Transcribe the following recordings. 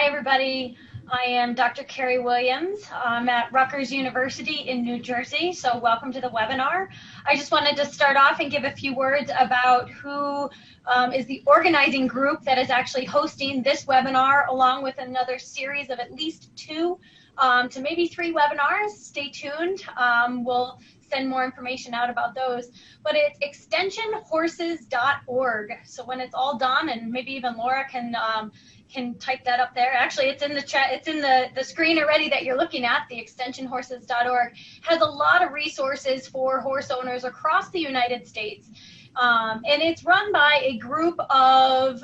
Hi, everybody. I am Dr. Carrie Williams. I'm at Rutgers University in New Jersey, so welcome to the webinar. I just wanted to start off and give a few words about who is the organizing group that is actually hosting this webinar, along with another series of at least 2 to maybe 3 webinars. Stay tuned. We'll send more information out about those. But it's extensionhorses.org. So when it's all done, and maybe even Laura can type that up there. Actually, it's in the chat. It's in the screen already that you're looking at. The extensionhorses.org has a lot of resources for horse owners across the United States. And it's run by a group of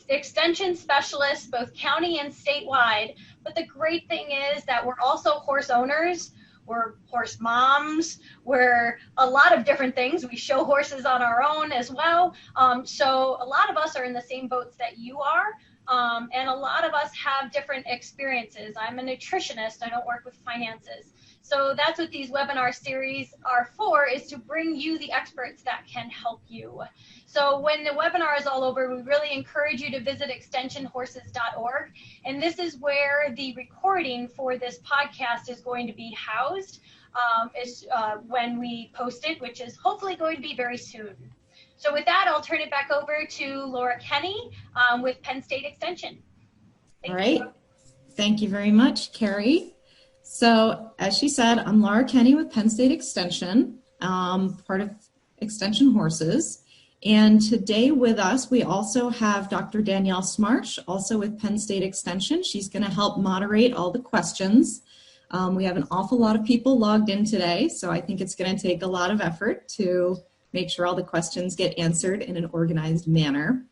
extension specialists, both county and statewide. But the great thing is that we're also horse owners. We're horse moms. We're a lot of different things. We show horses on our own as well. So a lot of us are in the same boats that you are. And a lot of us have different experiences. I'm a nutritionist. I don't work with finances. So that's what these webinar series are for, is to bring you the experts that can help you. So when the webinar is all over, we really encourage you to visit extensionhorses.org. And this is where the recording for this podcast is going to be housed when we post it, which is hopefully going to be very soon. So with that, I'll turn it back over to Laura Kenny with Penn State Extension. All right. Thank you very much, Carrie. So as she said, I'm Laura Kenny with Penn State Extension, part of Extension Horses. And today with us, we also have Dr. Danielle Smarsh, also with Penn State Extension. She's going to help moderate all the questions. We have an awful lot of people logged in today, so I think it's going to take a lot of effort to make sure all the questions get answered in an organized manner.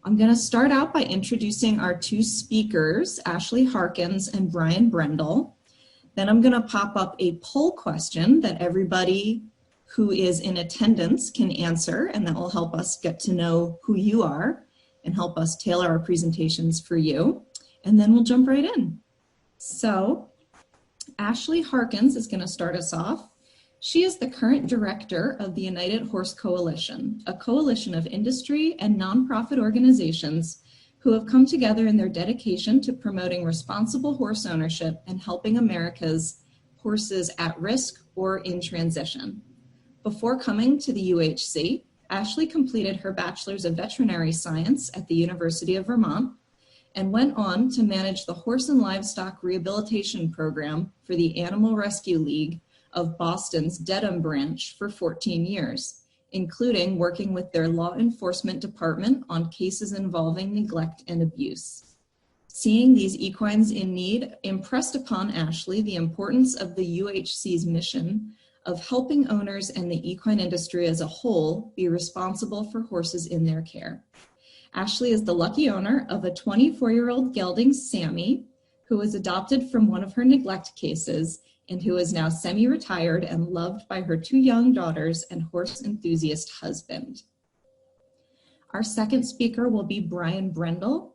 I'm going to start out by introducing our 2 speakers, Ashley Harkins and Bryan Brendle. Then I'm going to pop up a poll question that everybody who is in attendance can answer, and that will help us get to know who you are and help us tailor our presentations for you. And then we'll jump right in. So Ashley Harkins is going to start us off. She is the current director of the United Horse Coalition, a coalition of industry and nonprofit organizations who have come together in their dedication to promoting responsible horse ownership and helping America's horses at risk or in transition. Before coming to the UHC, Ashley completed her Bachelor's of Veterinary Science at the University of Vermont and went on to manage the Horse and Livestock Rehabilitation Program for the Animal Rescue League of Boston's Dedham branch for 14 years, including working with their law enforcement department on cases involving neglect and abuse. Seeing these equines in need impressed upon Ashley the importance of the UHC's mission of helping owners and the equine industry as a whole be responsible for horses in their care. Ashley is the lucky owner of a 24-year-old gelding, Sammy, who was adopted from one of her neglect cases and who is now semi-retired and loved by her 2 young daughters and horse enthusiast husband. Our second speaker will be Bryan Brendle,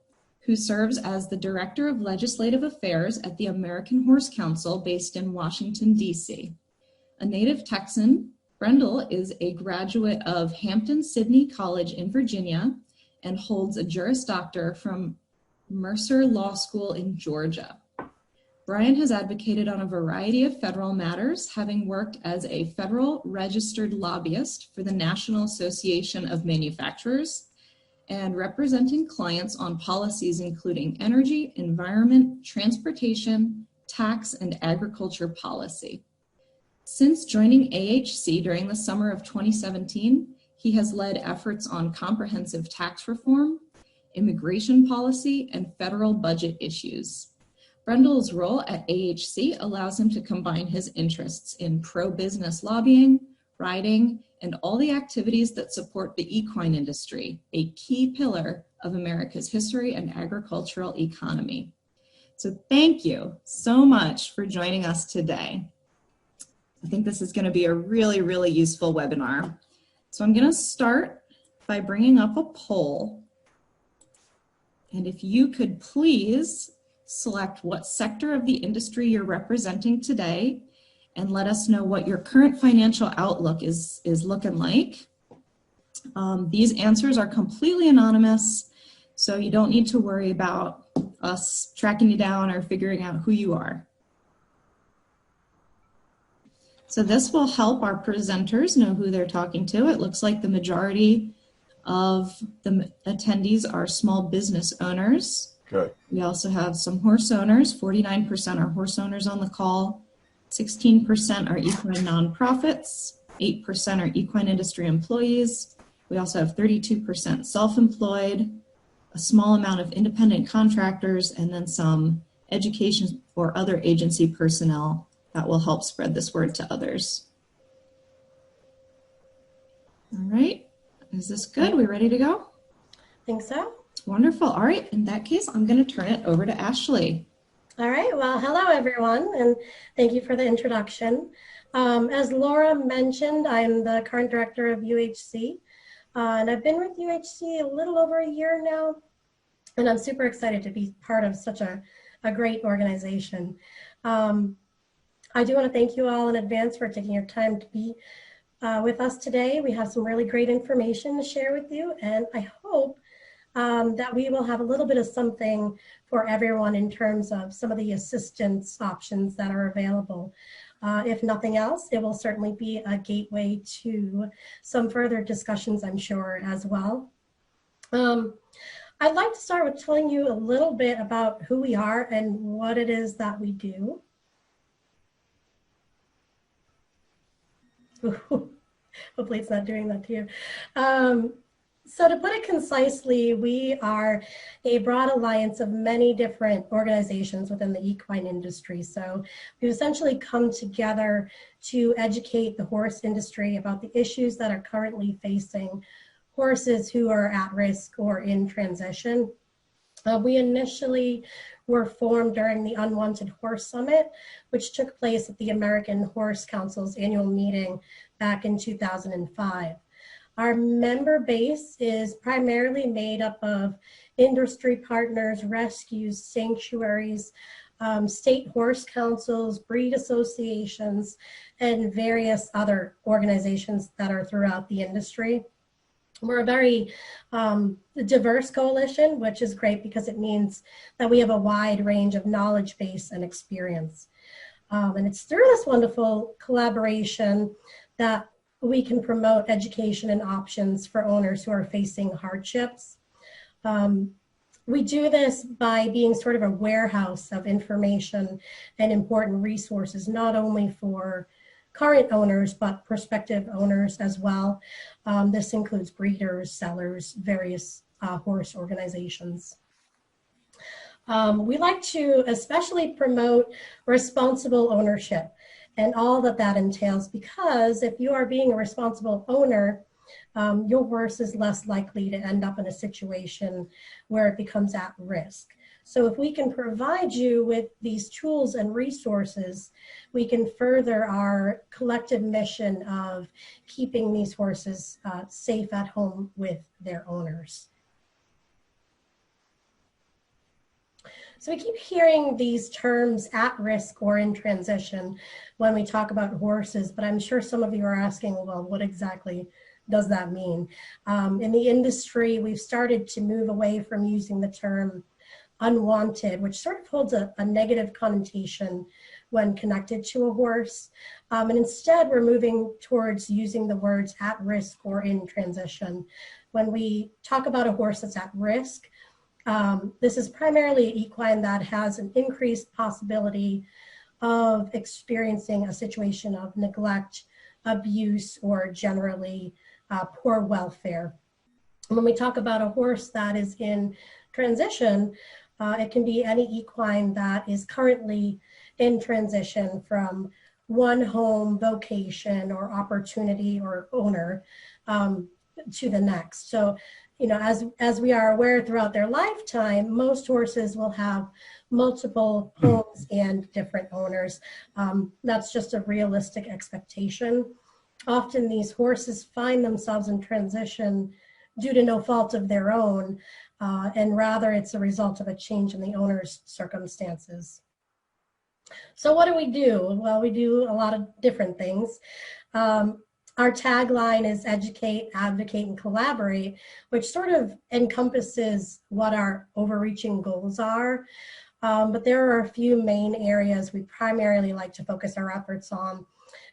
who serves as the Director of Legislative Affairs at the American Horse Council based in Washington, D.C. A native Texan, Brendle is a graduate of Hampton-Sydney College in Virginia and holds a Juris Doctor from Mercer Law School in Georgia. Bryan has advocated on a variety of federal matters, having worked as a federal registered lobbyist for the National Association of Manufacturers and representing clients on policies including energy, environment, transportation, tax, and agriculture policy. Since joining AHC during the summer of 2017, he has led efforts on comprehensive tax reform, immigration policy, and federal budget issues. Brendle's role at AHC allows him to combine his interests in pro-business lobbying, riding, and all the activities that support the equine industry, a key pillar of America's history and agricultural economy. So thank you so much for joining us today. I think this is going to be a really, really useful webinar. So I'm going to start by bringing up a poll. And if you could please select what sector of the industry you're representing today and let us know what your current financial outlook is looking like. These answers are completely anonymous, so you don't need to worry about us tracking you down or figuring out who you are. So this will help our presenters know who they're talking to. It looks like the majority of the attendees are small business owners. Okay. We also have some horse owners. 49% are horse owners on the call. 16% are equine nonprofits. 8% are equine industry employees. We also have 32% self-employed, a small amount of independent contractors, and then some education or other agency personnel that will help spread this word to others. All right, is this good? We ready to go? Think so. Wonderful. All right, in that case, I'm going to turn it over to Ashley. All right, well, hello everyone, and thank you for the introduction. As Laura mentioned, I'm the current director of UHC, and I've been with UHC a little over a year now, and I'm super excited to be part of such a great organization. I do want to thank you all in advance for taking your time to be with us today. We have some really great information to share with you, and I hope that we will have a little bit of something for everyone in terms of some of the assistance options that are available. If nothing else, it will certainly be a gateway to some further discussions, I'm sure, as well. I'd like to start with telling you a little bit about who we are and what it is that we do. Hopefully it's not doing that to you. So to put it concisely, we are a broad alliance of many different organizations within the equine industry. So we've essentially come together to educate the horse industry about the issues that are currently facing horses who are at risk or in transition. We initially were formed during the Unwanted Horse Summit, which took place at the American Horse Council's annual meeting back in 2005. Our member base is primarily made up of industry partners, rescues, sanctuaries, state horse councils, breed associations, and various other organizations that are throughout the industry. We're a very diverse coalition, which is great because it means that we have a wide range of knowledge base and experience. And it's through this wonderful collaboration that we can promote education and options for owners who are facing hardships. We do this by being sort of a warehouse of information and important resources, not only for current owners, but prospective owners as well. This includes breeders, sellers, various horse organizations. We like to especially promote responsible ownership and all that that entails, because if you are being a responsible owner, your horse is less likely to end up in a situation where it becomes at risk. So if we can provide you with these tools and resources, we can further our collective mission of keeping these horses safe at home with their owners. So we keep hearing these terms at risk or in transition when we talk about horses, but I'm sure some of you are asking, well, what exactly does that mean? In the industry, we've started to move away from using the term unwanted, which sort of holds a negative connotation when connected to a horse. And instead, we're moving towards using the words at risk or in transition. When we talk about a horse that's at risk, this is primarily an equine that has an increased possibility of experiencing a situation of neglect, abuse, or generally poor welfare. And when we talk about a horse that is in transition, it can be any equine that is currently in transition from one home, vocation, or opportunity or owner to the next. So, you know, as we are aware throughout their lifetime, most horses will have multiple homes and different owners. That's just a realistic expectation. Often these horses find themselves in transition due to no fault of their own, and rather it's a result of a change in the owner's circumstances. So what do? Well, we do a lot of different things. Our tagline is educate, advocate, and collaborate, which sort of encompasses what our overreaching goals are. But there are a few main areas we primarily like to focus our efforts on,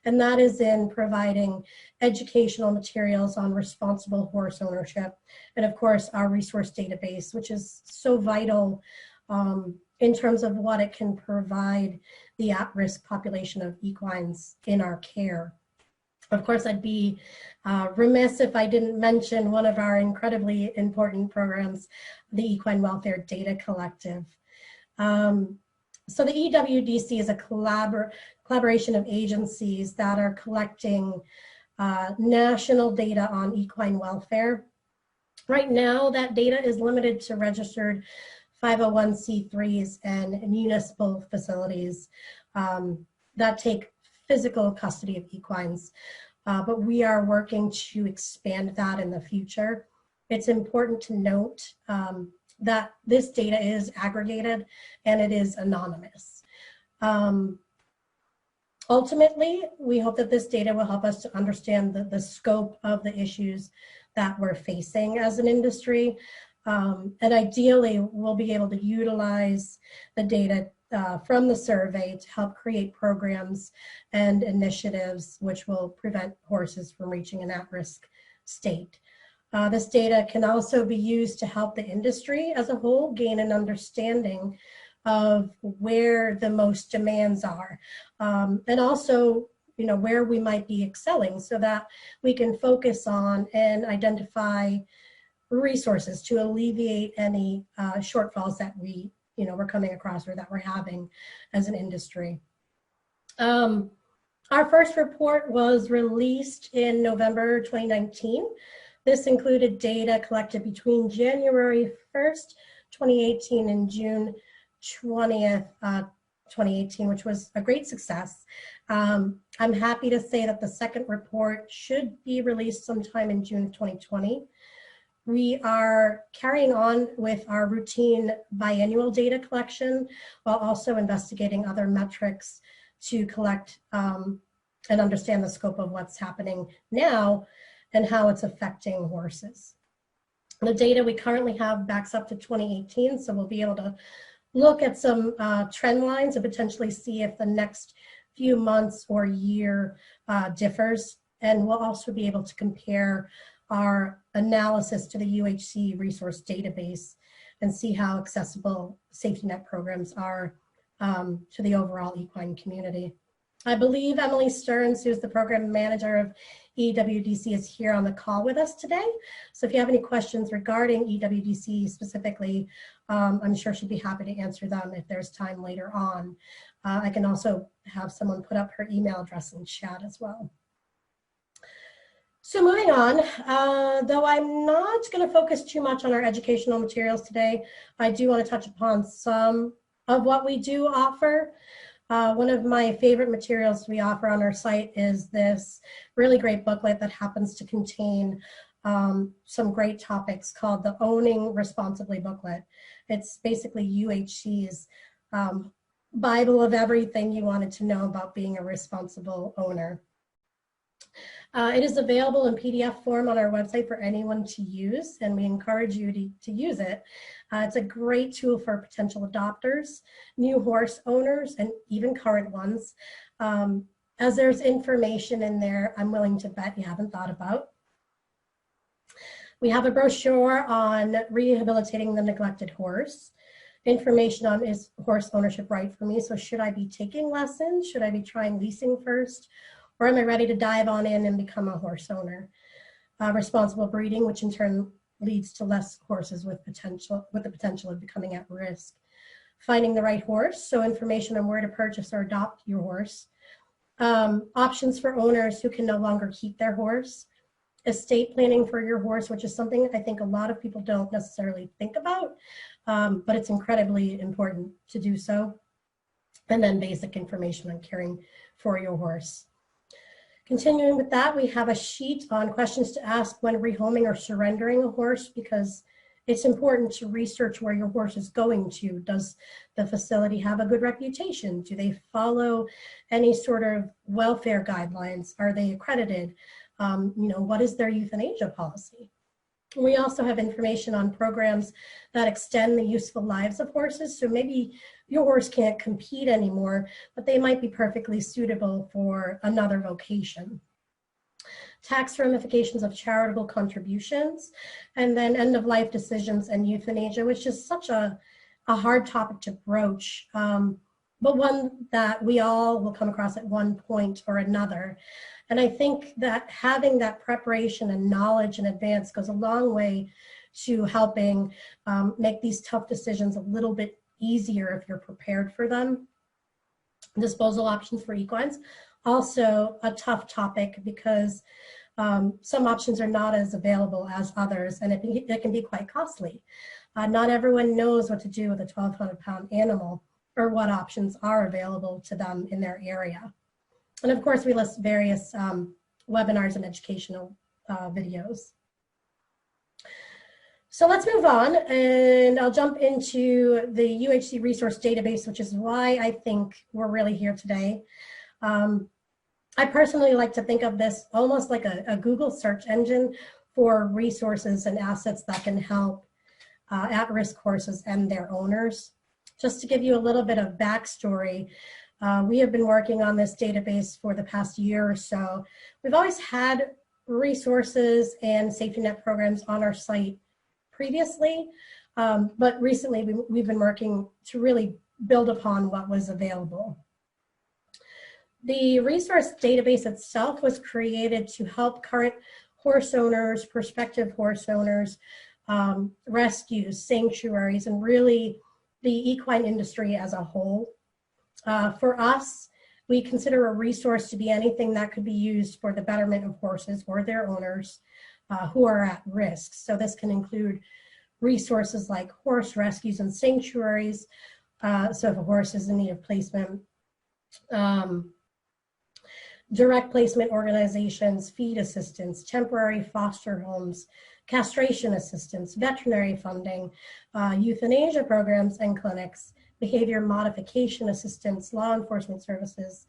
and that is in providing educational materials on responsible horse ownership, and of course our resource database, which is so vital in terms of what it can provide the at-risk population of equines in our care. Of course, I'd be remiss if I didn't mention one of our incredibly important programs, the Equine Welfare Data Collective. So the EWDC is a collaboration of agencies that are collecting national data on equine welfare. Right now, that data is limited to registered 501c3s and municipal facilities that take physical custody of equines, but we are working to expand that in the future. It's important to note that this data is aggregated and it is anonymous. Ultimately, we hope that this data will help us to understand the scope of the issues that we're facing as an industry. And ideally, we'll be able to utilize the data from the survey to help create programs and initiatives which will prevent horses from reaching an at-risk state. This data can also be used to help the industry as a whole gain an understanding of where the most demands are, and also, you know, where we might be excelling, so that we can focus on and identify resources to alleviate any shortfalls that we're coming across or that we're having as an industry. Our first report was released in November 2019. This included data collected between January 1st, 2018 and June 20th, 2018, which was a great success. I'm happy to say that the second report should be released sometime in June of 2020. We are carrying on with our routine biannual data collection while also investigating other metrics to collect and understand the scope of what's happening now and how it's affecting horses. The data we currently have backs up to 2018, so we'll be able to look at some trend lines and potentially see if the next few months or year differs. And we'll also be able to compare our analysis to the UHD Resource Database and see how accessible safety net programs are to the overall equine community. I believe Emily Stearns, who's the program manager of EWDC, is here on the call with us today. So if you have any questions regarding EWDC specifically, I'm sure she'd be happy to answer them if there's time later on. I can also have someone put up her email address in chat as well. So moving on, though I'm not going to focus too much on our educational materials today, I do want to touch upon some of what we do offer. One of my favorite materials we offer on our site is this really great booklet that happens to contain some great topics called the Owning Responsibly booklet. It's basically UHC's Bible of everything you wanted to know about being a responsible owner. It is available in PDF form on our website for anyone to use, and we encourage you to use it. It's a great tool for potential adopters, new horse owners, and even current ones. As there's information in there, I'm willing to bet you haven't thought about. We have a brochure on rehabilitating the neglected horse, information on is horse ownership right for me? So should I be taking lessons? Should I be trying leasing first? Or am I ready to dive on in and become a horse owner? Responsible breeding, which in turn leads to less horses with the potential of becoming at risk. Finding the right horse, so information on where to purchase or adopt your horse. Options for owners who can no longer keep their horse. Estate planning for your horse, which is something I think a lot of people don't necessarily think about, but it's incredibly important to do so. And then basic information on caring for your horse. Continuing with that, we have a sheet on questions to ask when rehoming or surrendering a horse, because it's important to research where your horse is going to. Does the facility have a good reputation? Do they follow any sort of welfare guidelines? Are they accredited? what is their euthanasia policy? We also have information on programs that extend the useful lives of horses. So maybe your horse can't compete anymore, but they might be perfectly suitable for another vocation. Tax ramifications of charitable contributions, and then end-of-life decisions and euthanasia, which is such a hard topic to broach, but one that we all will come across at one point or another. And I think that having that preparation and knowledge in advance goes a long way to helping make these tough decisions a little bit easier if you're prepared for them. Disposal options for equines, also a tough topic because some options are not as available as others, and it can be quite costly. Not everyone knows what to do with a 1,200-pound animal or what options are available to them in their area. And of course, we list various webinars and educational videos. So let's move on, and I'll jump into the UHD Resource Database, which is why I think we're really here today. I personally like to think of this almost like a Google search engine for resources and assets that can help at-risk horses and their owners. Just to give you a little bit of backstory, we have been working on this database for the past year or so. We've always had resources and safety net programs on our site previously, but recently we've been working to really build upon what was available. The resource database itself was created to help current horse owners, prospective horse owners, rescues, sanctuaries, and really the equine industry as a whole. For us, we consider a resource to be anything that could be used for the betterment of horses or their owners who are at risk. So this can include resources like horse rescues and sanctuaries. So if a horse is in need of placement, direct placement organizations, feed assistance, temporary foster homes, castration assistance, veterinary funding, euthanasia programs and clinics, behavior modification assistance, law enforcement services,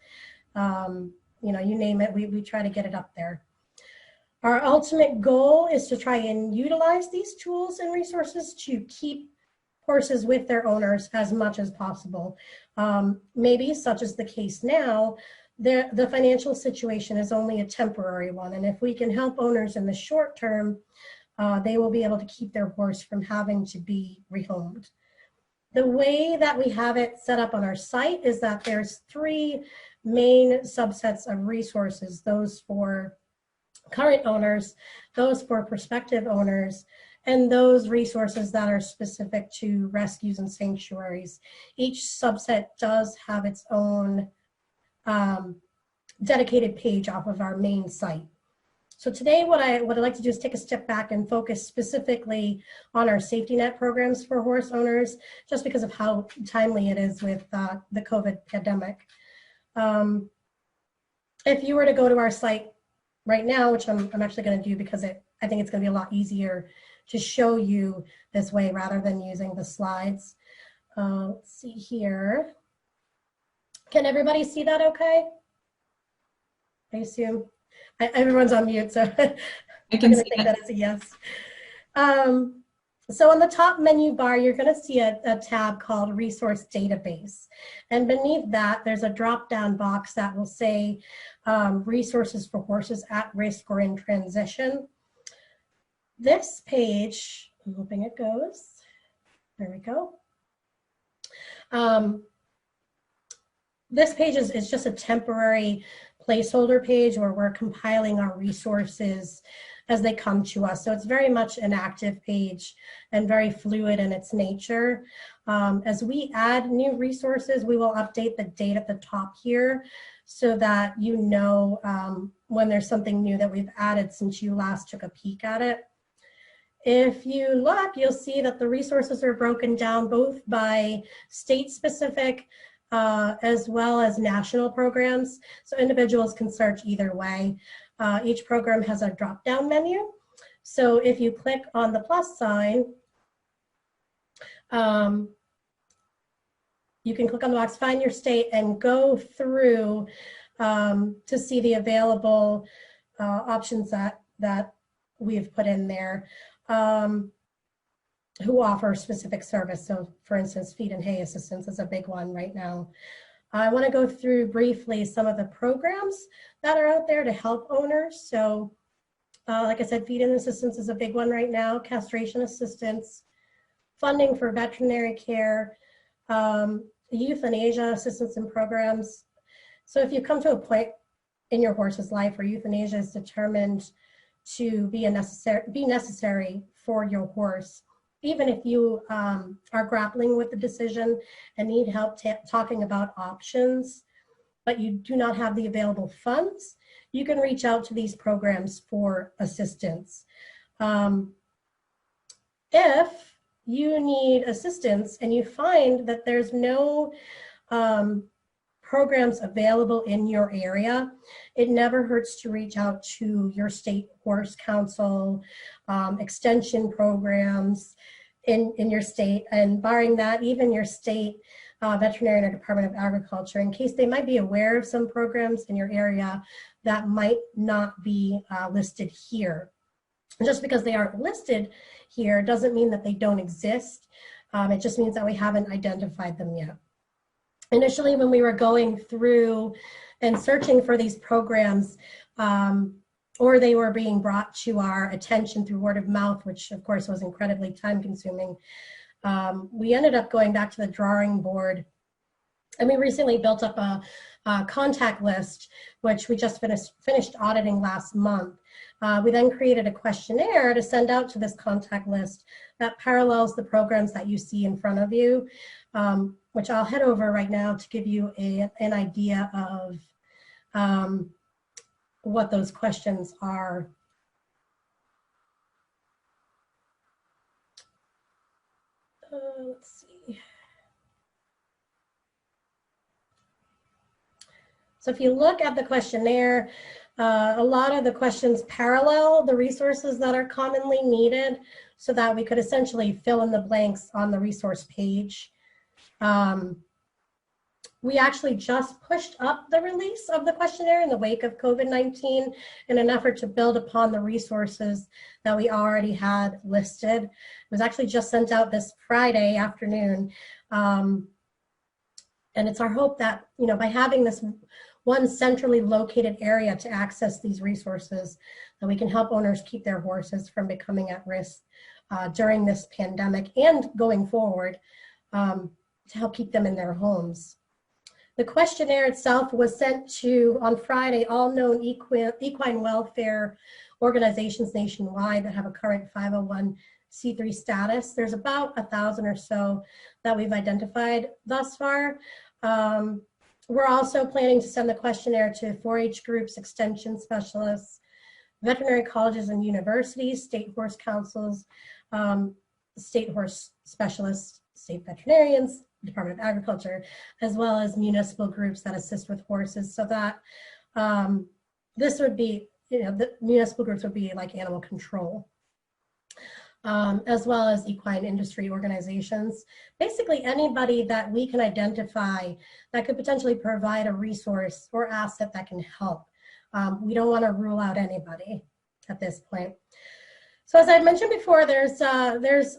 you name it, we try to get it up there. Our ultimate goal is to try and utilize these tools and resources to keep horses with their owners as much as possible. Maybe, such as the case now, the financial situation is only a temporary one, and if we can help owners in the short term, they will be able to keep their horse from having to be rehomed. The way that we have it set up on our site is that there's 3 main subsets of resources: those for current owners, those for prospective owners, and those resources that are specific to rescues and sanctuaries. Each subset does have its own dedicated page off of our main site. So today what I'd like to do is take a step back and focus specifically on our safety net programs for horse owners, just because of how timely it is with the COVID pandemic. If you were to go to our site right now, which I'm actually going to do because I think it's going to be a lot easier to show you this way rather than using the slides. Let's see here. Can everybody see that okay? I assume. Everyone's on mute, so I'm going to take that as a yes. So on the top menu bar, you're going to see a tab called Resource Database. And beneath that, there's a drop-down box that will say resources for horses at risk or in transition. This page, I'm hoping it goes. There we go. This page is just a temporary placeholder page where we're compiling our resources as they come to us. So it's very much an active page and very fluid in its nature. As we add new resources, we will update the date at the top here so that you know when there's something new that we've added since you last took a peek at it. If you look, you'll see that the resources are broken down both by state-specific as well as national programs. So individuals can search either way. Each program has a drop-down menu. So if you click on the plus sign, you can click on the box, find your state, and go through to see the available options that we've put in there, who offer specific service. So for instance, feed and hay assistance is a big one right now. I want to go through briefly some of the programs that are out there to help owners. So like I said, feed-in assistance is a big one right now, castration assistance, funding for veterinary care, euthanasia assistance and programs. So if you come to a point in your horse's life where euthanasia is determined to be necessary for your horse, even if you are grappling with the decision and need help talking about options, but you do not have the available funds, you can reach out to these programs for assistance. If you need assistance and you find that there's no programs available in your area, it never hurts to reach out to your state horse council, extension programs in your state, and barring that, even your state veterinarian or Department of Agriculture, in case they might be aware of some programs in your area that might not be listed here. Just because they aren't listed here doesn't mean that they don't exist. It just means that we haven't identified them yet. Initially, when we were going through and searching for these programs, or they were being brought to our attention through word of mouth, which of course was incredibly time consuming, we ended up going back to the drawing board. And we recently built up a contact list, which we just finished auditing last month. We then created a questionnaire to send out to this contact list that parallels the programs that you see in front of you, which I'll head over right now to give you an idea of what those questions are. Let's see. So if you look at the questionnaire, a lot of the questions parallel the resources that are commonly needed so that we could essentially fill in the blanks on the resource page. We actually just pushed up the release of the questionnaire in the wake of COVID-19 in an effort to build upon the resources that we already had listed. It was actually just sent out this Friday afternoon. And it's our hope that, you know, by having this one centrally located area to access these resources, that we can help owners keep their horses from becoming at risk during this pandemic and going forward, to help keep them in their homes. The questionnaire itself was sent to, on Friday, all known equine welfare organizations nationwide that have a current 501c3 status. There's about 1,000 or so that we've identified thus far. We're also planning to send the questionnaire to 4-H groups, extension specialists, veterinary colleges and universities, state horse councils, state horse specialists, state veterinarians, Department of Agriculture, as well as municipal groups that assist with horses, so that this would be, you know, the municipal groups would be like animal control, as well as equine industry organizations. Basically anybody that we can identify that could potentially provide a resource or asset that can help. We don't want to rule out anybody at this point. So as I mentioned before, there's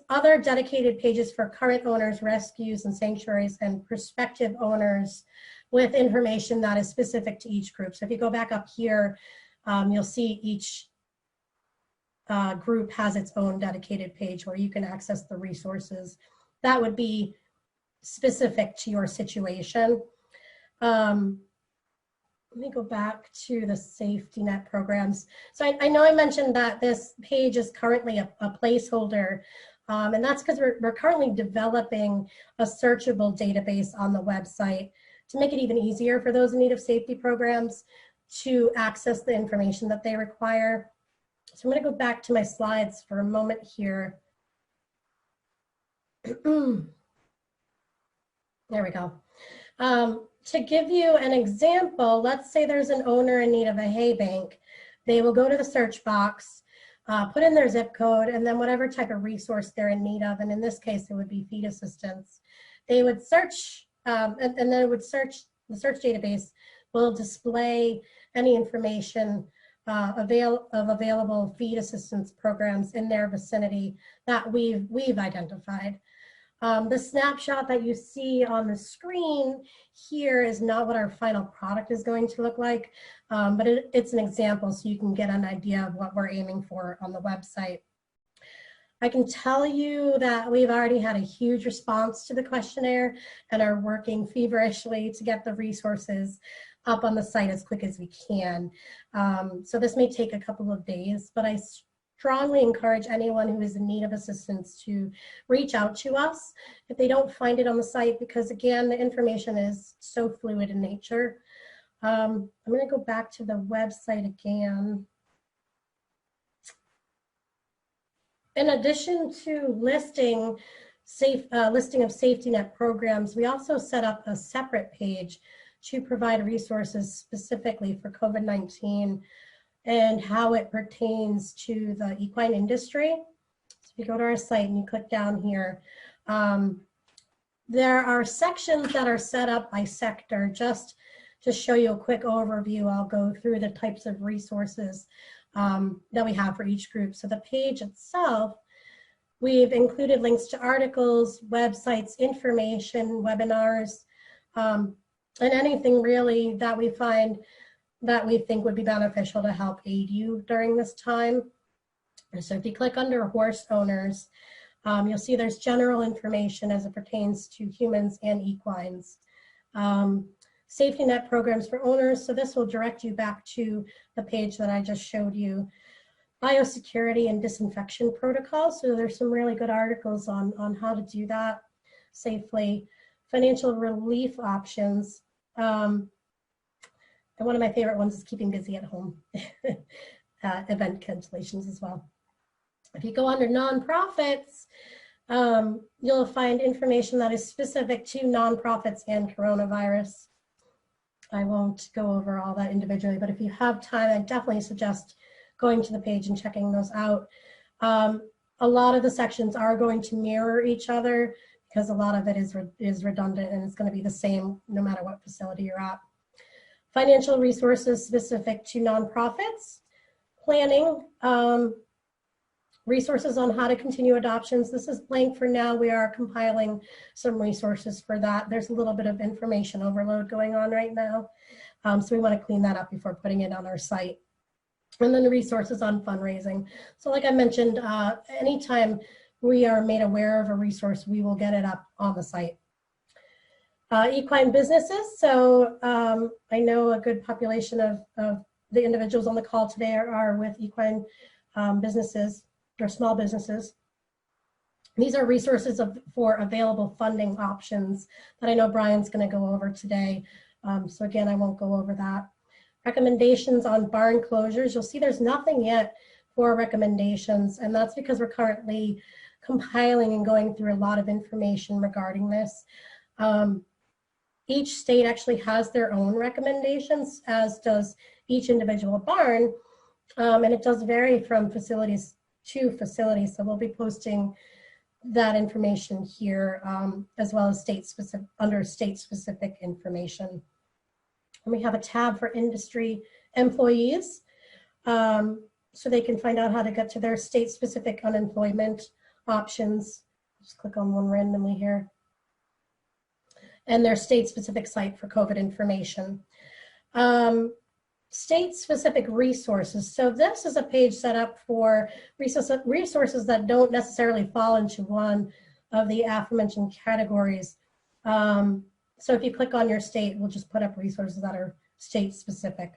other dedicated pages for current owners, rescues, and sanctuaries, and prospective owners with information that is specific to each group. So if you go back up here, you'll see each group has its own dedicated page where you can access the resources that would be specific to your situation. Let me go back to the safety net programs. So I know I mentioned that this page is currently a placeholder, and that's because we're currently developing a searchable database on the website to make it even easier for those in need of safety programs to access the information that they require. So I'm going to go back to my slides for a moment here. There we go. To give you an example, let's say there's an owner in need of a hay bank. They will go to the search box, put in their zip code, and then whatever type of resource they're in need of, and in this case it would be feed assistance. They would search, and then it would search, the search database will display any information available feed assistance programs in their vicinity that we've identified. The snapshot that you see on the screen here is not what our final product is going to look like, but it's an example so you can get an idea of what we're aiming for on the website. I can tell you that we've already had a huge response to the questionnaire and are working feverishly to get the resources up on the site as quick as we can. So this may take a couple of days, but I strongly encourage anyone who is in need of assistance to reach out to us if they don't find it on the site, because again, the information is so fluid in nature. I'm going to go back to the website again. In addition to listing of safety net programs, we also set up a separate page to provide resources specifically for COVID-19 and how it pertains to the equine industry. So if you go to our site and you click down here, there are sections that are set up by sector. Just to show you a quick overview, I'll go through the types of resources that we have for each group. So the page itself, we've included links to articles, websites, information, webinars, and anything really that we find that we think would be beneficial to help aid you during this time. So if you click under horse owners, you'll see there's general information as it pertains to humans and equines. Safety net programs for owners, so this will direct you back to the page that I just showed you. Biosecurity and disinfection protocols, so there's some really good articles on how to do that safely. Financial relief options. And one of my favorite ones is keeping busy at home. Event cancellations as well. If you go under nonprofits, you'll find information that is specific to nonprofits and coronavirus. I won't go over all that individually, but if you have time, I definitely suggest going to the page and checking those out. A lot of the sections are going to mirror each other because a lot of it is redundant and it's going to be the same no matter what facility you're at. Financial resources specific to nonprofits, planning, resources on how to continue adoptions. This is blank for now. We are compiling some resources for that. There's a little bit of information overload going on right now. So we want to clean that up before putting it on our site. And then the resources on fundraising. So like I mentioned, anytime we are made aware of a resource, we will get it up on the site. Equine businesses. So I know a good population of the individuals on the call today are with equine businesses or small businesses. These are resources for available funding options that I know Bryan's going to go over today. So again, I won't go over that. Recommendations on barn closures. You'll see there's nothing yet for recommendations, and that's because we're currently compiling and going through a lot of information regarding this. Each state actually has their own recommendations, as does each individual barn, and it does vary from facilities to facilities. So we'll be posting that information here, as well as under state-specific information. And we have a tab for industry employees, so they can find out how to get to their state-specific unemployment options. Just click on one randomly here. And their state-specific site for COVID information. State-specific resources. So this is a page set up for resources that don't necessarily fall into one of the aforementioned categories. So if you click on your state, we'll just put up resources that are state-specific.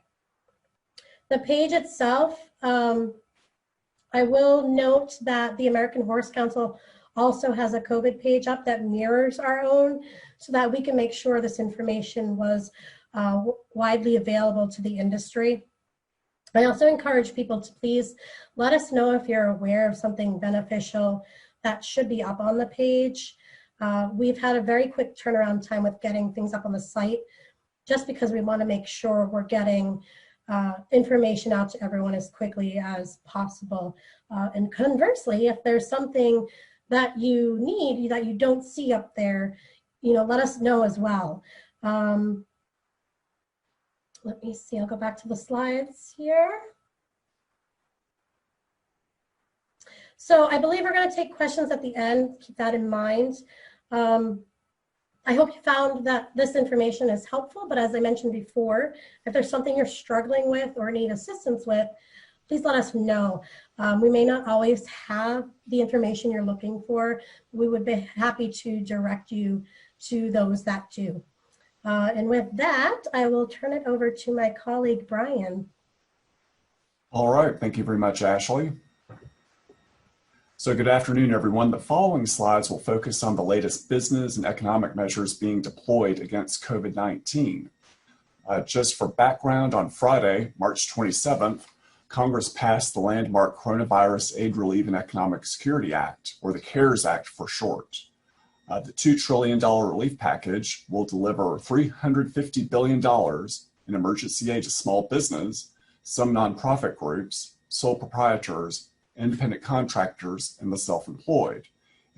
The page itself, I will note that the American Horse Council also has a COVID page up that mirrors our own, so that we can make sure this information was widely available to the industry. I also encourage people to please let us know if you're aware of something beneficial that should be up on the page. We've had a very quick turnaround time with getting things up on the site, just because we want to make sure we're getting information out to everyone as quickly as possible. And conversely, if there's something that you need that you don't see up there, let us know as well. Let me see, I'll go back to the slides here. So I believe we're going to take questions at the end. Keep that in mind. I hope you found that this information is helpful, but as I mentioned before, if there's something you're struggling with or need assistance with, please let us know. We may not always have the information you're looking for. We would be happy to direct you to those that do. And with that, I will turn it over to my colleague, Bryan. All right, thank you very much, Ashley. So good afternoon, everyone. The following slides will focus on the latest business and economic measures being deployed against COVID-19. Just for background, on Friday, March 27th, Congress passed the landmark Coronavirus Aid, Relief, and Economic Security Act, or the CARES Act for short. The $2 trillion relief package will deliver $350 billion in emergency aid to small business, some nonprofit groups, sole proprietors, independent contractors, and the self-employed.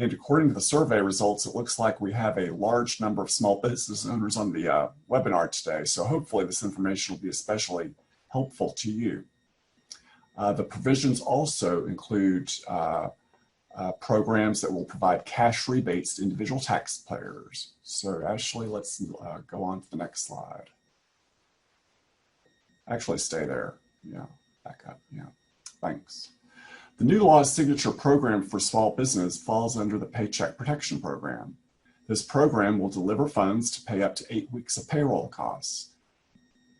And according to the survey results, it looks like we have a large number of small business owners on the webinar today. So hopefully this information will be especially helpful to you. The provisions also include programs that will provide cash rebates to individual taxpayers. So Ashley, let's go on to the next slide. Actually, stay there. Yeah, back up. Yeah, thanks. The new law's signature program for small business falls under the Paycheck Protection Program. This program will deliver funds to pay up to 8 weeks of payroll costs.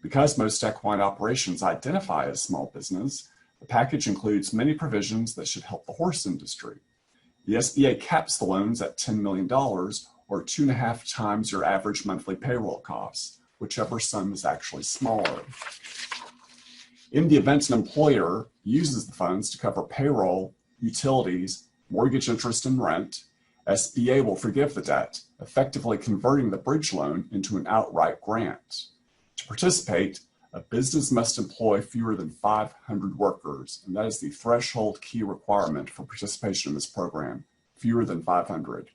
Because most equine operations identify as small business, the package includes many provisions that should help the horse industry. The SBA caps the loans at $10 million, or 2.5 times your average monthly payroll costs, whichever sum is actually smaller. In the event an employer uses the funds to cover payroll, utilities, mortgage interest, and rent, SBA will forgive the debt, effectively converting the bridge loan into an outright grant. To participate, a business must employ fewer than 500 workers, and that is the threshold key requirement for participation in this program, fewer than 500.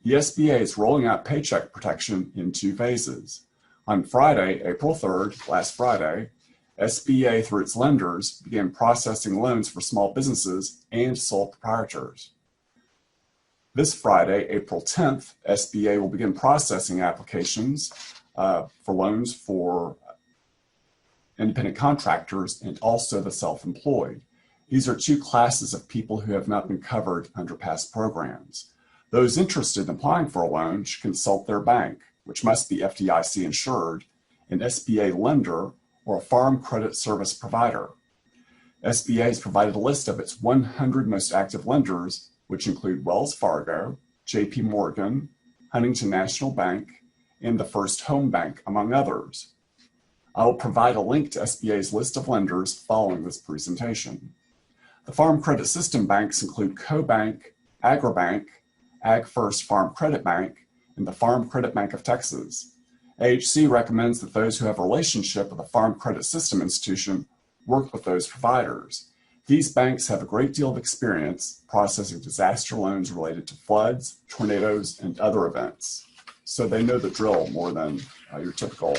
The SBA is rolling out Paycheck Protection in 2 phases. On Friday, April 3rd, last Friday, SBA, through its lenders, began processing loans for small businesses and sole proprietors. This Friday, April 10th, SBA will begin processing applications for loans for independent contractors and also the self-employed. These are 2 classes of people who have not been covered under past programs. Those interested in applying for a loan should consult their bank, which must be FDIC insured, an SBA lender, or a farm credit service provider. SBA has provided a list of its 100 most active lenders, which include Wells Fargo, JP Morgan, Huntington National Bank, and the First Home Bank, among others. I will provide a link to SBA's list of lenders following this presentation. The Farm Credit System banks include CoBank, AgriBank, AgFirst Farm Credit Bank, and the Farm Credit Bank of Texas. AHC recommends that those who have a relationship with a Farm Credit System institution work with those providers. These banks have a great deal of experience processing disaster loans related to floods, tornadoes, and other events. So they know the drill more than your typical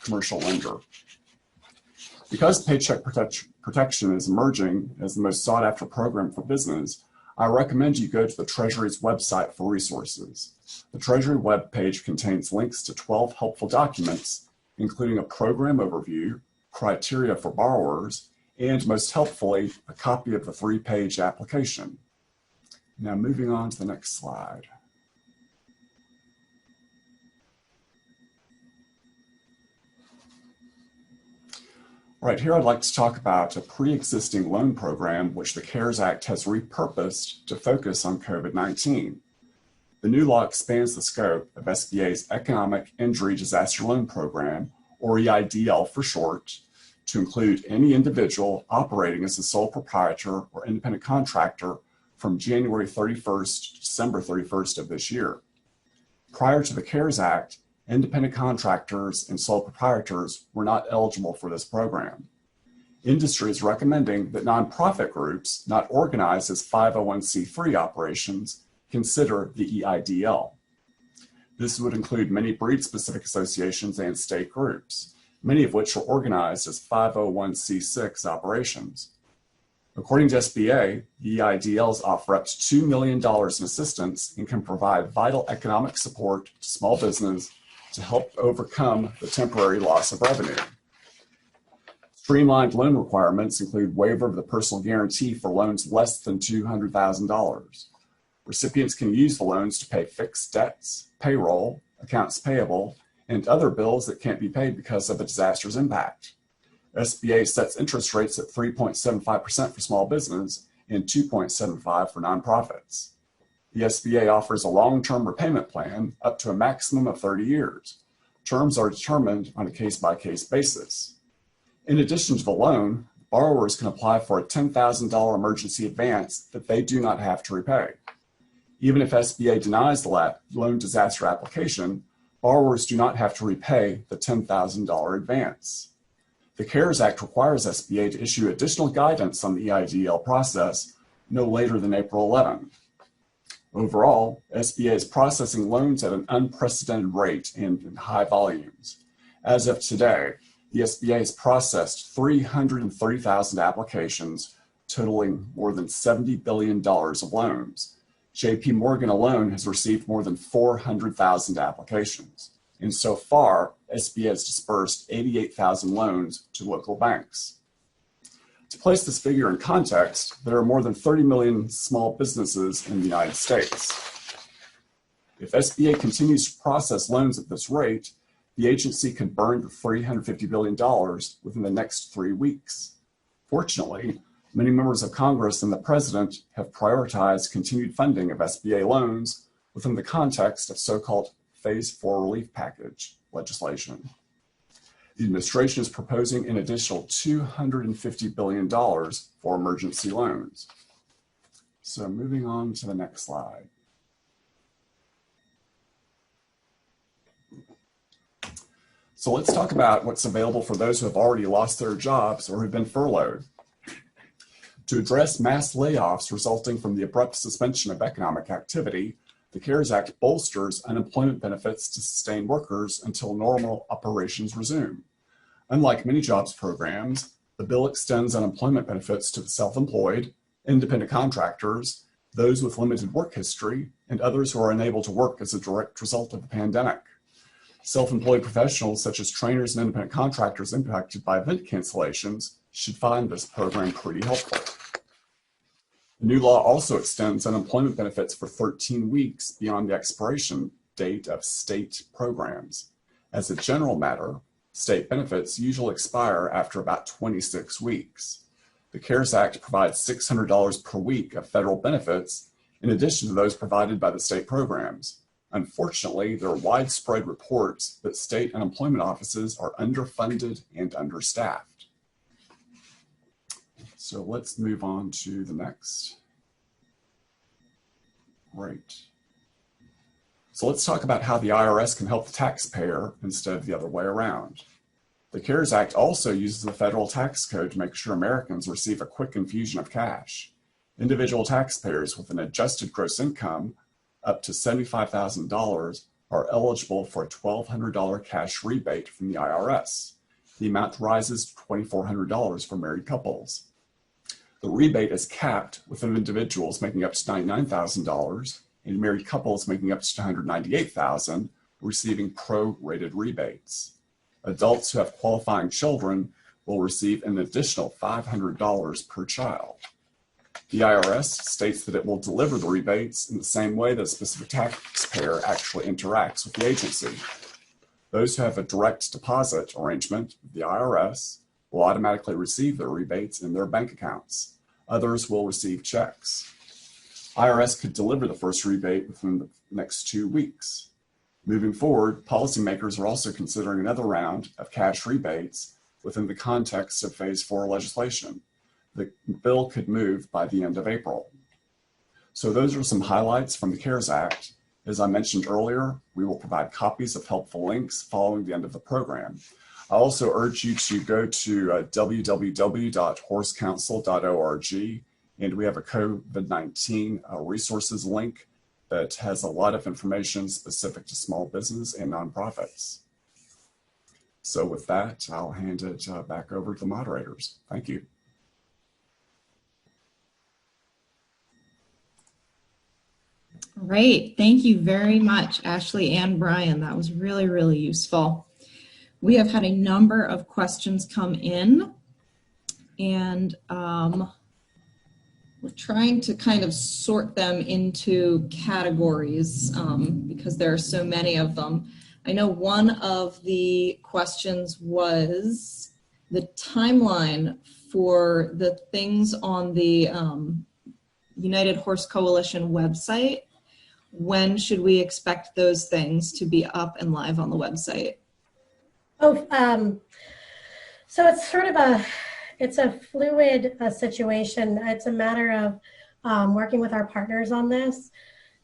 commercial lender. Because Paycheck Protection is emerging as the most sought after program for business, I recommend you go to the Treasury's website for resources. The Treasury webpage contains links to 12 helpful documents, including a program overview, criteria for borrowers, and most helpfully, a copy of the 3-page application. Now moving on to the next slide. Right here, I'd like to talk about a pre-existing loan program which the CARES Act has repurposed to focus on COVID-19. The new law expands the scope of SBA's Economic Injury Disaster Loan Program, or EIDL for short, to include any individual operating as a sole proprietor or independent contractor from January 31st to December 31st of this year. Prior to the CARES Act, independent contractors and sole proprietors were not eligible for this program. Industry is recommending that nonprofit groups not organized as 501c3 operations consider the EIDL. This would include many breed-specific associations and state groups, many of which are organized as 501c6 operations. According to SBA, the EIDLs offer up to $2 million in assistance and can provide vital economic support to small business to help overcome the temporary loss of revenue. Streamlined loan requirements include waiver of the personal guarantee for loans less than $200,000. Recipients can use the loans to pay fixed debts, payroll, accounts payable, and other bills that can't be paid because of a disaster's impact. SBA sets interest rates at 3.75% for small business and 2.75% for nonprofits. The SBA offers a long-term repayment plan up to a maximum of 30 years. Terms are determined on a case-by-case basis. In addition to the loan, borrowers can apply for a $10,000 emergency advance that they do not have to repay. Even if SBA denies the loan disaster application, borrowers do not have to repay the $10,000 advance. The CARES Act requires SBA to issue additional guidance on the EIDL process no later than April 11. Overall, SBA is processing loans at an unprecedented rate and in high volumes. As of today, the SBA has processed 330,000 applications, totaling more than $70 billion of loans. JP Morgan alone has received more than 400,000 applications. And so far, SBA has dispersed 88,000 loans to local banks. To place this figure in context, there are more than 30 million small businesses in the United States. If SBA continues to process loans at this rate, the agency could burn the $350 billion within the next 3 weeks. Fortunately, many members of Congress and the President have prioritized continued funding of SBA loans within the context of so-called Phase 4 relief package legislation. The administration is proposing an additional $250 billion for emergency loans. So moving on to the next slide. So let's talk about what's available for those who have already lost their jobs or have been furloughed. To address mass layoffs resulting from the abrupt suspension of economic activity, the CARES Act bolsters unemployment benefits to sustain workers until normal operations resume. Unlike many jobs programs, the bill extends unemployment benefits to the self-employed, independent contractors, those with limited work history, and others who are unable to work as a direct result of the pandemic. Self-employed professionals such as trainers and independent contractors impacted by event cancellations should find this program pretty helpful. The new law also extends unemployment benefits for 13 weeks beyond the expiration date of state programs. As a general matter, state benefits usually expire after about 26 weeks. The CARES Act provides $600 per week of federal benefits in addition to those provided by the state programs. Unfortunately, there are widespread reports that state unemployment offices are underfunded and understaffed. So let's move on to the next. Great. So let's talk about how the IRS can help the taxpayer instead of the other way around. The CARES Act also uses the federal tax code to make sure Americans receive a quick infusion of cash. Individual taxpayers with an adjusted gross income up to $75,000 are eligible for a $1,200 cash rebate from the IRS. The amount rises to $2,400 for married couples. The rebate is capped within individuals making up to $99,000 and married couples making up to $198,000 receiving prorated rebates. Adults who have qualifying children will receive an additional $500 per child. The IRS states that it will deliver the rebates in the same way that a specific taxpayer actually interacts with the agency. Those who have a direct deposit arrangement with the IRS will automatically receive their rebates in their bank accounts. Others will receive checks. IRS could deliver the first rebate within the next 2 weeks. Moving forward, policymakers are also considering another round of cash rebates within the context of Phase 4 legislation. The bill could move by the end of April. So those are some highlights from the CARES Act. As I mentioned earlier, we will provide copies of helpful links following the end of the program. I also urge you to go to www.horsecouncil.org, and we have a COVID-19 resources link that has a lot of information specific to small business and nonprofits. So with that, I'll hand it back over to the moderators. Thank you. All right, thank you very much, Ashley and Bryan. That was really, really useful. We have had a number of questions come in, and we're trying to kind of sort them into categories because there are so many of them. I know one of the questions was the timeline for the things on the United Horse Coalition website. When should we expect those things to be up and live on the website? Oh, so it's sort of a fluid situation. It's a matter of working with our partners on this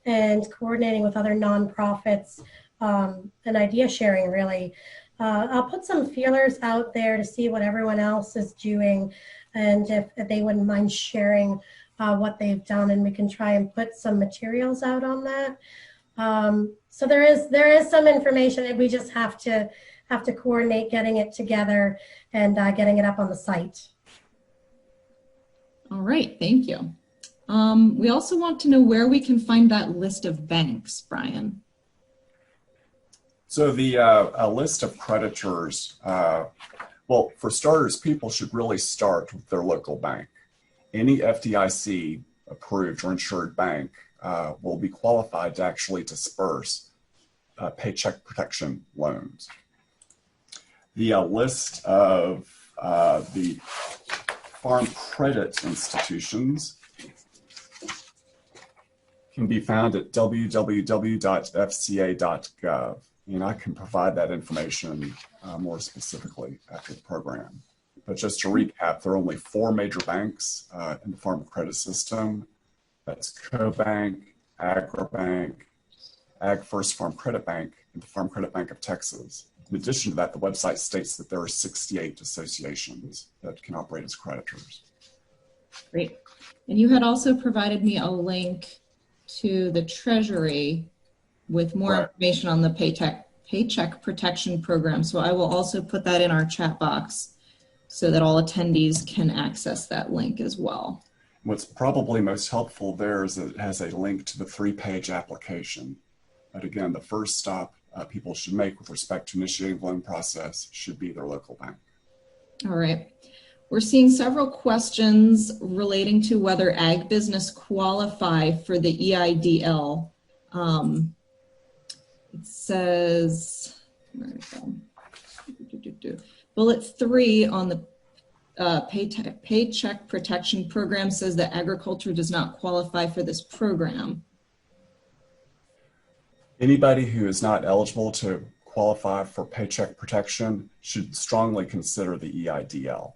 and coordinating with other nonprofits and idea sharing, really. I'll put some feelers out there to see what everyone else is doing and if they wouldn't mind sharing what they've done, and we can try and put some materials out on that. So there is some information, and we just have to coordinate getting it together and getting it up on the site. All right, thank you. We also want to know where we can find that list of banks, Bryan. So the list of creditors, well, for starters, people should really start with their local bank. Any FDIC approved or insured bank will be qualified to actually disperse paycheck protection loans. The list of the farm credit institutions can be found at www.fca.gov, and I can provide that information more specifically after the program. But just to recap, there are only 4 major banks in the farm credit system. That's CoBank, AgriBank, AgFirst Farm Credit Bank, and the Farm Credit Bank of Texas. In addition to that, the website states that there are 68 associations that can operate as creditors. Great. And you had also provided me a link to the Treasury with more information on the Paycheck Protection Program. So I will also put that in our chat box so that all attendees can access that link as well. What's probably most helpful there is that it has a link to the 3-page application. But again, the first stop people should make with respect to initiating the loan process should be their local bank. All right. We're seeing several questions relating to whether ag business qualify for the EIDL. It says, where is it? Bullet 3 on the Paycheck Protection Program says that agriculture does not qualify for this program. Anybody who is not eligible to qualify for paycheck protection should strongly consider the EIDL.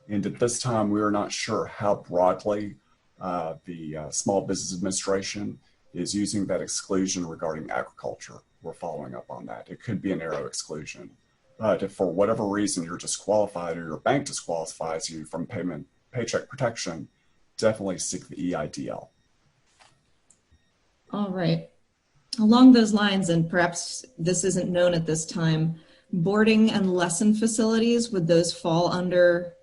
And at this time, we are not sure how broadly the Small Business Administration is using that exclusion regarding agriculture. We're following up on that. It could be a narrow exclusion. But if for whatever reason you're disqualified or your bank disqualifies you from paycheck protection, definitely seek the EIDL. All right. Along those lines, and perhaps this isn't known at this time, boarding and lesson facilities, would those fall under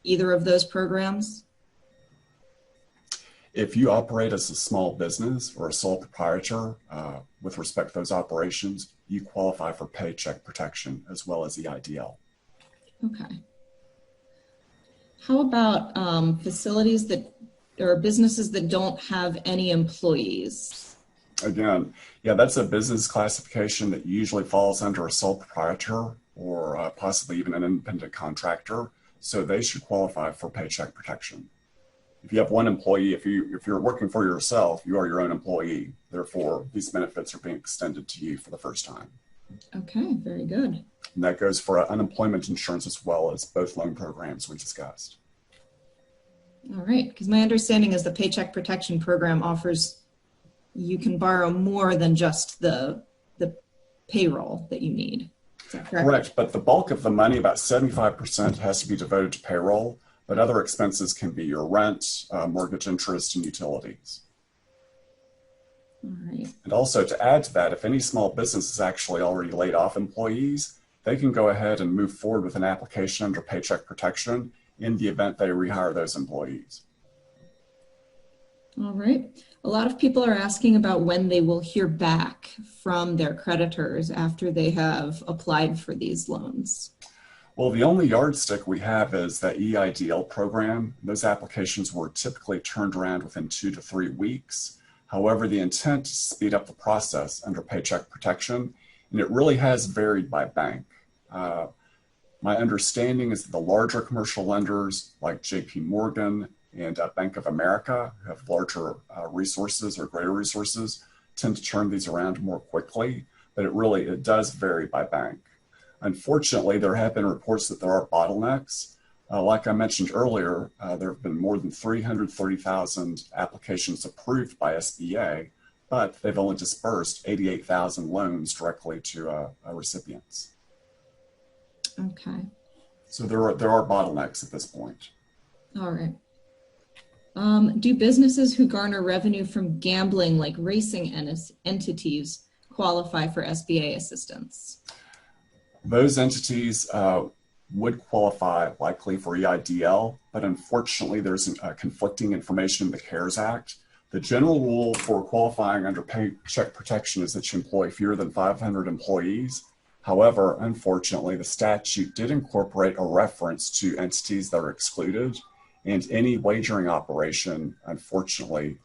either of those programs? If you operate as a small business or a sole proprietor with respect to those operations, you qualify for paycheck protection as well as EIDL. Okay. How about facilities that, or businesses that don't have any employees? Again, yeah, that's a business classification that usually falls under a sole proprietor or possibly even an independent contractor. So they should qualify for paycheck protection. If you have one employee, if you're working for yourself, you are your own employee. Therefore, these benefits are being extended to you for the first time. Okay, very good. And that goes for unemployment insurance as well as both loan programs we discussed. All right, because my understanding is the Paycheck Protection Program offers, you can borrow more than just the payroll that you need. Is that correct? Correct, but the bulk of the money, about 75%, has to be devoted to payroll, but other expenses can be your rent, mortgage interest, and utilities. All right. And also to add to that, if any small business has actually already laid off employees, they can go ahead and move forward with an application under Paycheck Protection in the event they rehire those employees. All right. A lot of people are asking about when they will hear back from their creditors after they have applied for these loans. Well, the only yardstick we have is the EIDL program. Those applications were typically turned around within 2 to 3 weeks. However, the intent is to speed up the process under Paycheck Protection, and it really has varied by bank. My understanding is that the larger commercial lenders like JP Morgan and Bank of America, who have larger resources or greater resources, tend to turn these around more quickly, but it does vary by bank. Unfortunately, there have been reports that there are bottlenecks. Like I mentioned earlier, there have been more than 330,000 applications approved by SBA, but they've only dispersed 88,000 loans directly to recipients. Okay. So there are bottlenecks at this point. All right. Do businesses who garner revenue from gambling, like racing entities, qualify for SBA assistance? Those entities would qualify likely for EIDL, but unfortunately there's conflicting information in the CARES Act. The general rule for qualifying under Paycheck Protection is that you employ fewer than 500 employees. However, unfortunately, the statute did incorporate a reference to entities that are excluded, and any wagering operation, unfortunately,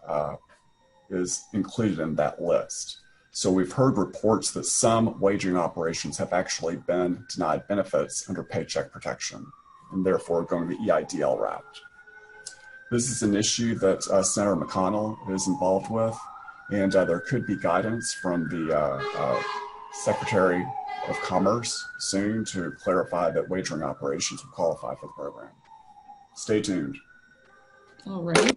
is included in that list. So we've heard reports that some wagering operations have actually been denied benefits under Paycheck Protection, and therefore going the EIDL route. This is an issue that Senator McConnell is involved with, and there could be guidance from the Secretary of Commerce soon to clarify that wagering operations will qualify for the program. Stay tuned. All right.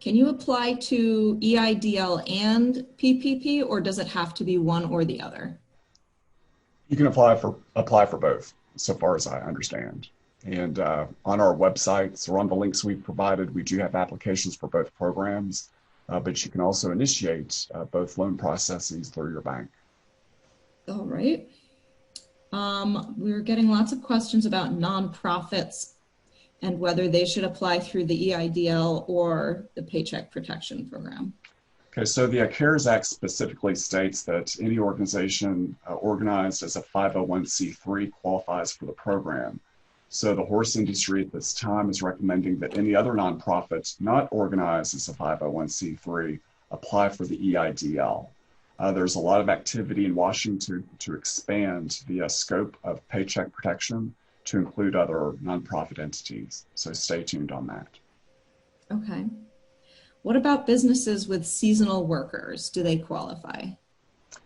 Can you apply to EIDL and PPP, or does it have to be one or the other? You can apply for both, so far as I understand. And on our website, so on the links we've provided, we do have applications for both programs, but you can also initiate both loan processes through your bank. All right. We're getting lots of questions about nonprofits and whether they should apply through the EIDL or the Paycheck Protection Program. Okay, so the CARES Act specifically states that any organization organized as a 501c3 qualifies for the program. So the horse industry at this time is recommending that any other nonprofits not organized as a 501c3 apply for the EIDL. There's a lot of activity in Washington to expand the scope of Paycheck Protection to include other nonprofit entities. So stay tuned on that. Okay. What about businesses with seasonal workers? Do they qualify?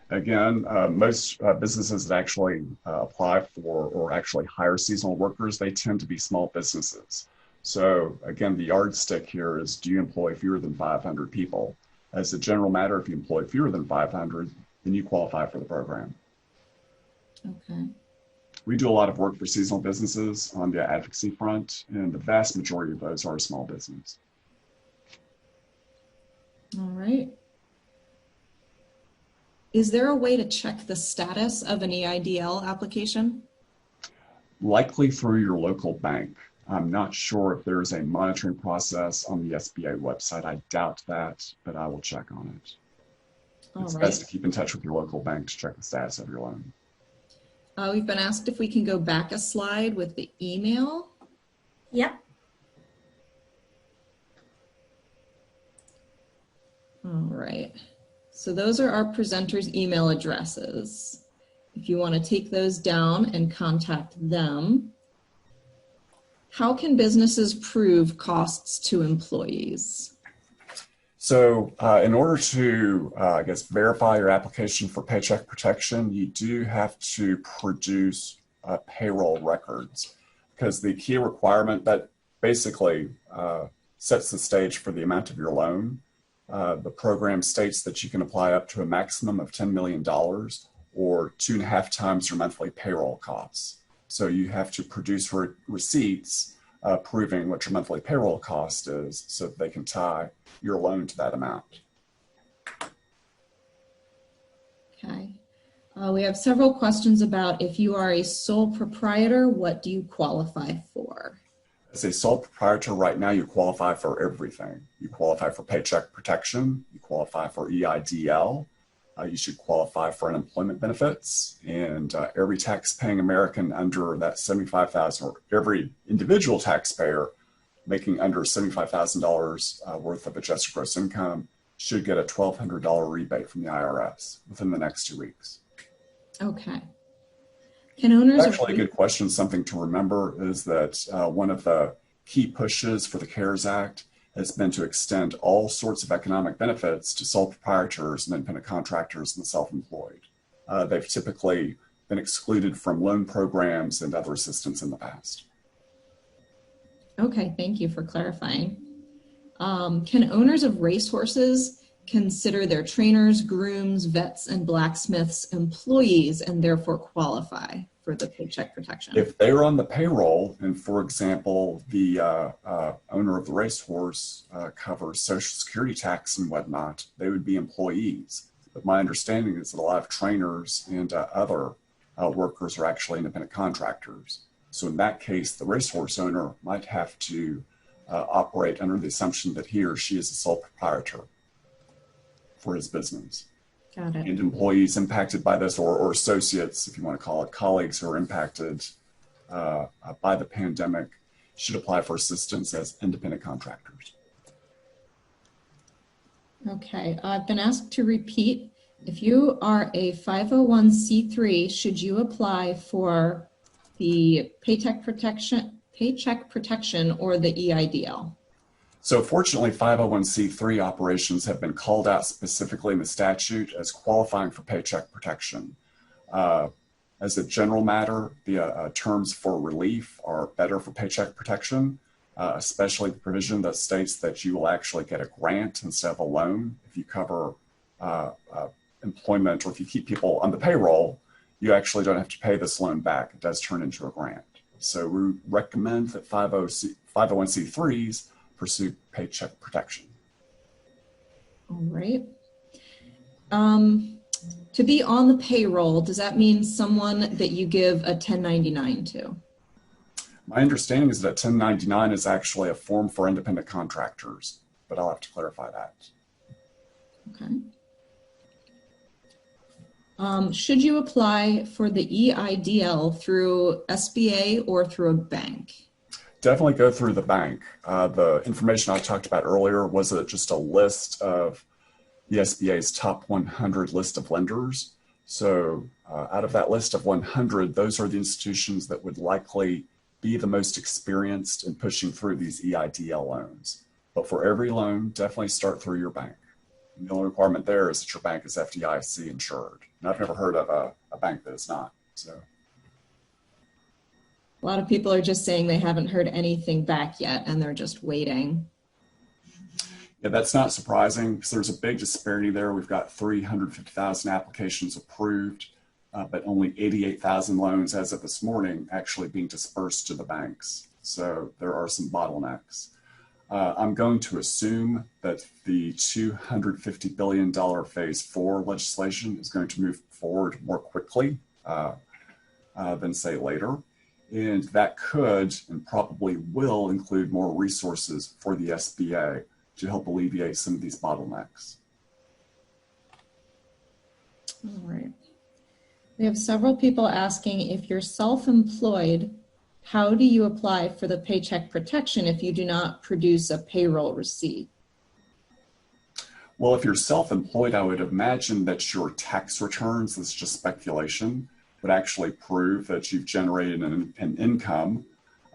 Again, most businesses that actually apply for or actually hire seasonal workers, they tend to be small businesses. So again, the yardstick here is, do you employ fewer than 500 people? As a general matter, if you employ fewer than 500, then you qualify for the program. Okay. We do a lot of work for seasonal businesses on the advocacy front, and the vast majority of those are small business. All right. Is there a way to check the status of an EIDL application? Likely through your local bank. I'm not sure if there's a monitoring process on the SBA website. I doubt that, but I will check on it. It's best to keep in touch with your local bank to check the status of your loan. We've been asked if we can go back a slide with the email. Yep. All right. So those are our presenters' email addresses. If you want to take those down and contact them. How can businesses prove costs to employees? So in order to, verify your application for Paycheck Protection, you do have to produce payroll records, because the key requirement that basically sets the stage for the amount of your loan. The program states that you can apply up to a maximum of $10 million or 2.5 times your monthly payroll costs. So you have to produce receipts proving what your monthly payroll cost is so that they can tie your loan to that amount. Okay. We have several questions about if you are a sole proprietor, what do you qualify for? As a sole proprietor right now, you qualify for everything. You qualify for Paycheck Protection, you qualify for EIDL, you should qualify for unemployment benefits, and every tax-paying American under that $75,000, or every individual taxpayer making under $75,000 worth of adjusted gross income should get a $1,200 rebate from the IRS within the next 2 weeks. Okay. Can owners... Actually, a good question, something to remember is that one of the key pushes for the CARES Act has been to extend all sorts of economic benefits to sole proprietors and independent contractors and the self-employed. They've typically been excluded from loan programs and other assistance in the past. Okay, thank you for clarifying. Can owners of racehorses consider their trainers, grooms, vets, and blacksmiths employees and therefore qualify for the Paycheck Protection? If they're on the payroll, and for example, the owner of the racehorse covers Social Security tax and whatnot, they would be employees. But my understanding is that a lot of trainers and other workers are actually independent contractors. So in that case, the racehorse owner might have to operate under the assumption that he or she is a sole proprietor for his business. Got it. And employees impacted by this, or associates, if you want to call it, colleagues who are impacted by the pandemic, should apply for assistance as independent contractors. Okay, I've been asked to repeat, if you are a 501c3, should you apply for the Paycheck Protection or the EIDL? So fortunately, 501c3 operations have been called out specifically in the statute as qualifying for Paycheck Protection. As a general matter, the terms for relief are better for Paycheck Protection, especially the provision that states that you will actually get a grant instead of a loan. If you cover employment, or if you keep people on the payroll, you actually don't have to pay this loan back. It does turn into a grant. So we recommend that 501c3s pursue Paycheck Protection. All right. To be on the payroll, does that mean someone that you give a 1099 to? My understanding is that 1099 is actually a form for independent contractors, but I'll have to clarify that. Okay. Should you apply for the EIDL through SBA or through a bank? Definitely go through the bank. The information I talked about earlier was just a list of the SBA's top 100 list of lenders. So out of that list of 100, those are the institutions that would likely be the most experienced in pushing through these EIDL loans. But for every loan, definitely start through your bank. And the only requirement there is that your bank is FDIC insured. And I've never heard of a bank that is not. So. A lot of people are just saying they haven't heard anything back yet and they're just waiting. Yeah, that's not surprising because there's a big disparity there. We've got 350,000 applications approved, but only 88,000 loans as of this morning actually being dispersed to the banks. So there are some bottlenecks. I'm going to assume that the $250 billion phase 4 legislation is going to move forward more quickly than say later. And that could and probably will include more resources for the SBA to help alleviate some of these bottlenecks. All right. We have several people asking, if you're self-employed, how do you apply for the Paycheck Protection if you do not produce a payroll receipt? Well, if you're self-employed, I would imagine that your tax returns, this is just speculation, would actually prove that you've generated an income.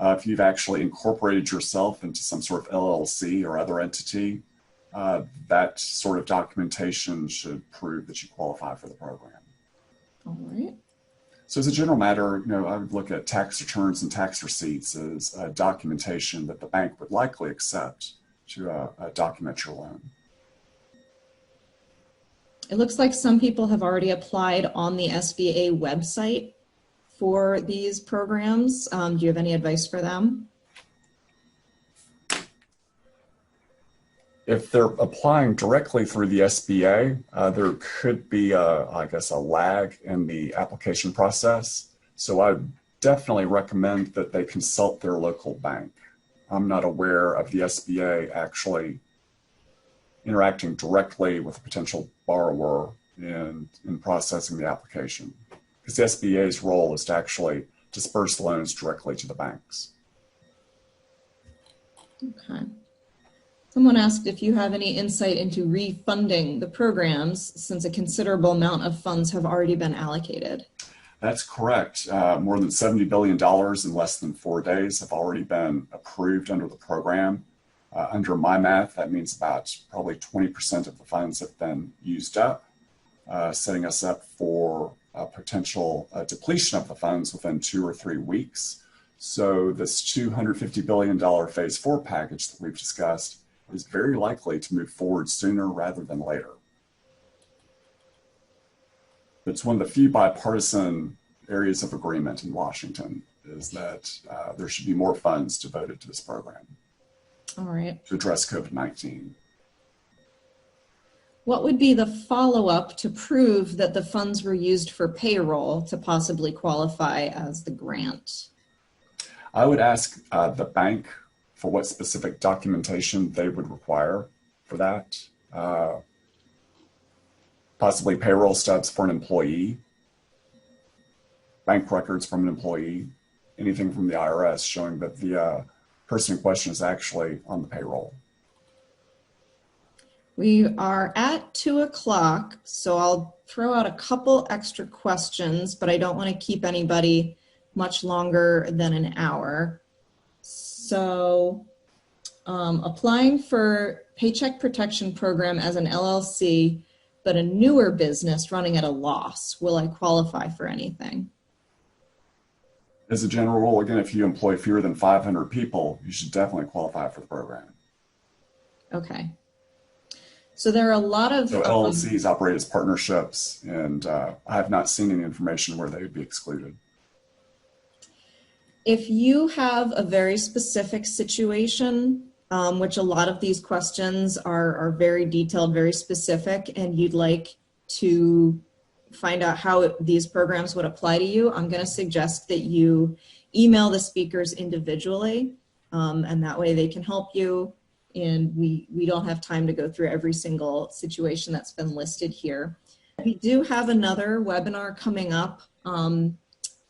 If you've actually incorporated yourself into some sort of LLC or other entity, that sort of documentation should prove that you qualify for the program. All right. So as a general matter, I would look at tax returns and tax receipts as documentation that the bank would likely accept to document your loan. It looks like some people have already applied on the SBA website for these programs. Do you have any advice for them? If they're applying directly through the SBA, there could be, I guess, a lag in the application process. So I would definitely recommend that they consult their local bank. I'm not aware of the SBA actually interacting directly with a potential borrower in processing the application, because the SBA's role is to actually disperse loans directly to the banks. Okay. Someone asked if you have any insight into refunding the programs since a considerable amount of funds have already been allocated. That's correct. More than $70 billion in less than 4 days have already been approved under the program. Under my math, that means about probably 20% of the funds have been used up, setting us up for a potential depletion of the funds within 2 or 3 weeks. So this $250 billion phase 4 package that we've discussed is very likely to move forward sooner rather than later. It's one of the few bipartisan areas of agreement in Washington is that there should be more funds devoted to this program. All right. To address COVID-19. What would be the follow-up to prove that the funds were used for payroll to possibly qualify as the grant? I would ask the bank for what specific documentation they would require for that. Possibly payroll stubs for an employee, bank records from an employee, anything from the IRS showing that the person in question is actually on the payroll. We are at 2 o'clock, so I'll throw out a couple extra questions, but I don't want to keep anybody much longer than an hour. So applying for Paycheck Protection Program as an LLC, but a newer business running at a loss, will I qualify for anything? As a general rule, again, if you employ fewer than 500 people, you should definitely qualify for the program. Okay. So there are a lot of... So LLCs operate as partnerships, and I have not seen any information where they would be excluded. If you have a very specific situation, which a lot of these questions are very detailed, very specific, and you'd like to find out how these programs would apply to you, I'm going to suggest that you email the speakers individually, and that way they can help you. And we don't have time to go through every single situation that's been listed here. We do have another webinar coming up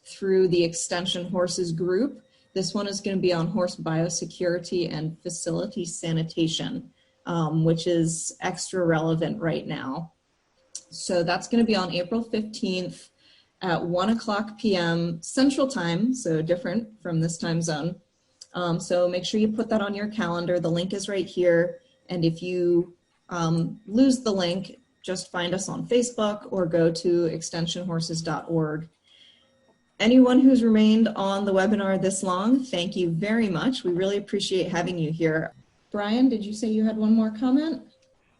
through the Extension Horses group. This one is going to be on horse biosecurity and facility sanitation, which is extra relevant right now. So that's going to be on April 15th at 1:00 p.m. Central Time, so different from this time zone. So make sure you put that on your calendar. The link is right here. And if you lose the link, just find us on Facebook or go to extensionhorses.org. Anyone who's remained on the webinar this long, thank you very much. We really appreciate having you here. Bryan, did you say you had one more comment?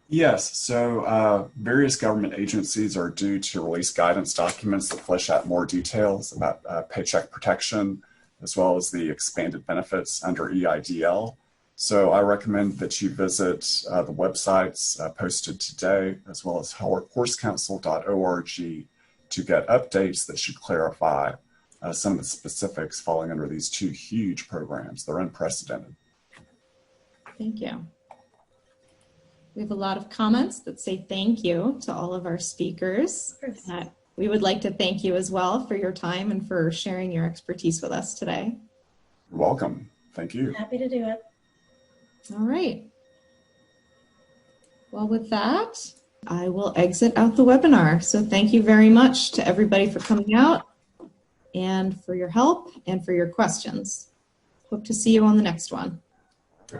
Yes, so various government agencies are due to release guidance documents that flesh out more details about paycheck protection, as well as the expanded benefits under EIDL. So I recommend that you visit the websites posted today, as well as horsecouncil.org to get updates that should clarify some of the specifics falling under these two huge programs. They're unprecedented. Thank you. We have a lot of comments that say thank you to all of our speakers. We would like to thank you as well for your time and for sharing your expertise with us today. You're welcome. Thank you. Happy to do it. All right. Well, with that, I will exit out the webinar. So thank you very much to everybody for coming out and for your help and for your questions. Hope to see you on the next one.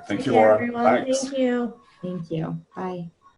Thank you, Laura. Everyone. Thanks. Thank you. Thank you. Bye.